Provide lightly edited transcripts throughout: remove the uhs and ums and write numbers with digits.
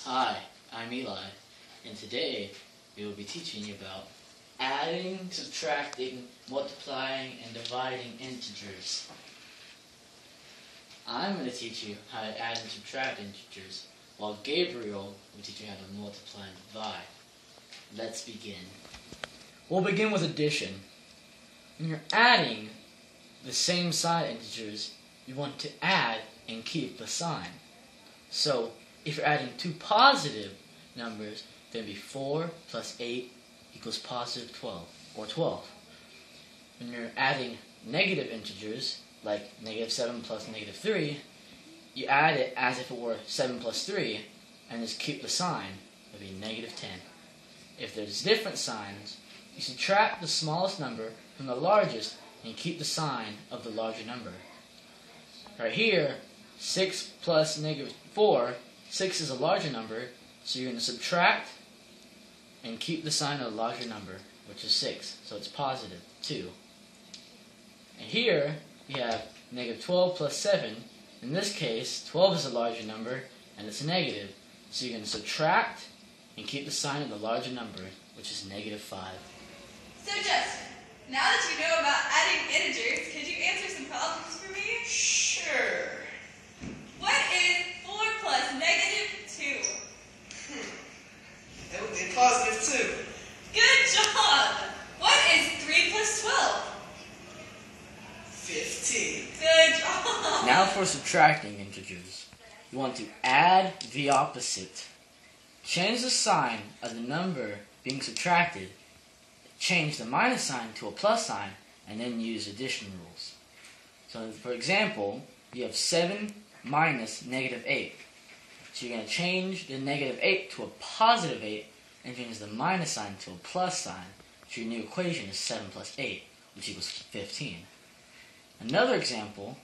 Hi, I'm Eli, and today we will be teaching you about adding, subtracting, multiplying, and dividing integers. I'm going to teach you how to add and subtract integers, while Gabriel will teach you how to multiply and divide. Let's begin. We'll begin with addition. When you're adding the same sign integers, you want to add and keep the sign. So, if you're adding two positive numbers, then it'd be 4 plus 8 equals positive 12, or 12. When you're adding negative integers, like negative 7 plus negative 3, you add it as if it were 7 plus 3, and just keep the sign. It would be negative 10. If there's different signs, you subtract the smallest number from the largest, and you keep the sign of the larger number. Right here, 6 plus negative 4, 6 is a larger number, so you're going to subtract and keep the sign of the larger number, which is 6, so it's positive 2. And here, we have negative 12 plus 7. In this case, 12 is a larger number, and it's negative, so you're going to subtract and keep the sign of the larger number, which is negative 5. So Justin, now that you know about adding integers, could you answer some problems for me? Sure. What is 4 plus negative 2? That would be positive 2. Good job! What is 3 plus 12? 15. Good job! Now for subtracting integers. You want to add the opposite. Change the sign of the number being subtracted, change the minus sign to a plus sign, and then use addition rules. So for example, you have 7 minus negative 8. So you're going to change the negative 8 to a positive 8 and change the minus sign to a plus sign. So your new equation is 7 plus 8, which equals 15. Another example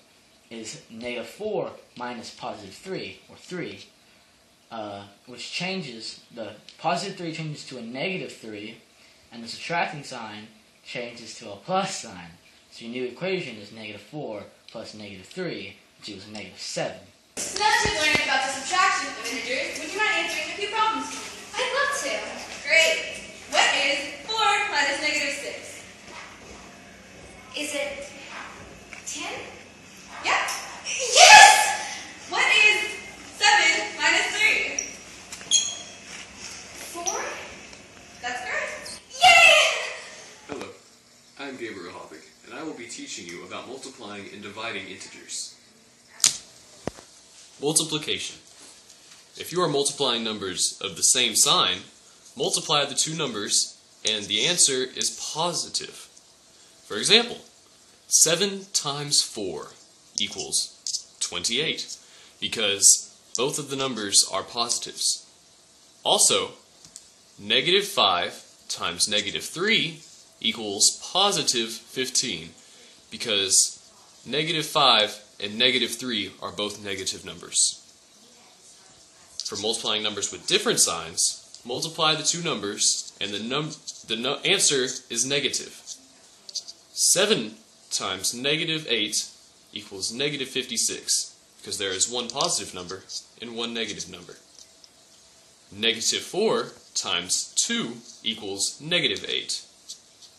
is negative 4 minus positive 3, or 3, which changes, the positive 3 changes to a negative 3, and the subtracting sign changes to a plus sign. So your new equation is negative 4 plus negative 3, which equals negative 7. Now that you've learned about the subtraction of integers, would you mind answering a few problems for me? I'd love to. Great! What is 4 minus negative 6? Is it 10? Yep! Yes! What is 7 minus 3? 4? That's correct. Yay! Hello, I'm Gabriel Hoppick, and I will be teaching you about multiplying and dividing integers. Multiplication. If you are multiplying numbers of the same sign, multiply the two numbers and the answer is positive. For example, 7 times 4 equals 28, because both of the numbers are positives. Also, negative 5 times negative 3 equals positive 15, because negative 5 and negative 3 are both negative numbers. For multiplying numbers with different signs, multiply the two numbers and the answer is negative. 7 times negative 8 equals negative 56, because there is one positive number and one negative number. Negative 4 times 2 equals negative 8,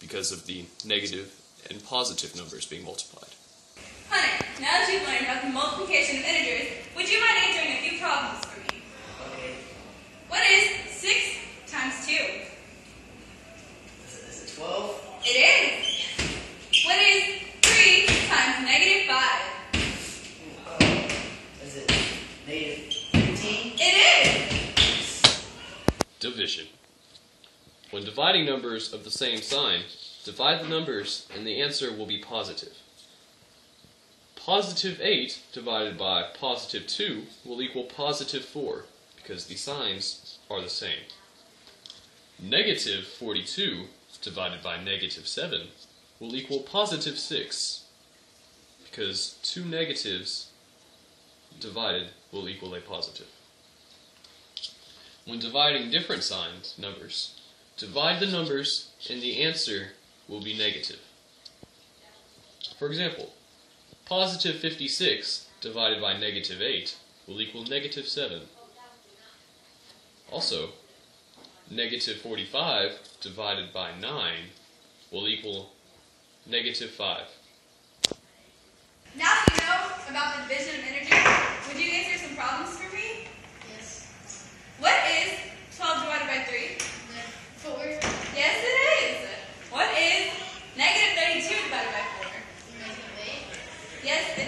because of the negative and positive numbers being multiplied. Hunter, now that you've learned about the multiplication of integers, would you mind answering a few problems for me? Okay. What is 6 times 2? Is it 12? It is! What is 3 times negative 5? Is it negative 15? It is! Division. When dividing numbers of the same sign, divide the numbers and the answer will be positive. Positive 8 divided by positive 2 will equal positive 4, because the signs are the same. Negative 42 divided by negative 7 will equal positive 6, because two negatives divided will equal a positive. When dividing different signs, numbers, divide the numbers and the answer will be negative. For example, positive 56 divided by negative 8 will equal negative 7. Also, negative 45 divided by 9 will equal negative 5. Now that you know about the division of energy, would you answer some problems for me? Yes. What is 12 divided by 3? 4. Yes, it is. What is negative 32 divided by 4? Negative 8. Yes, it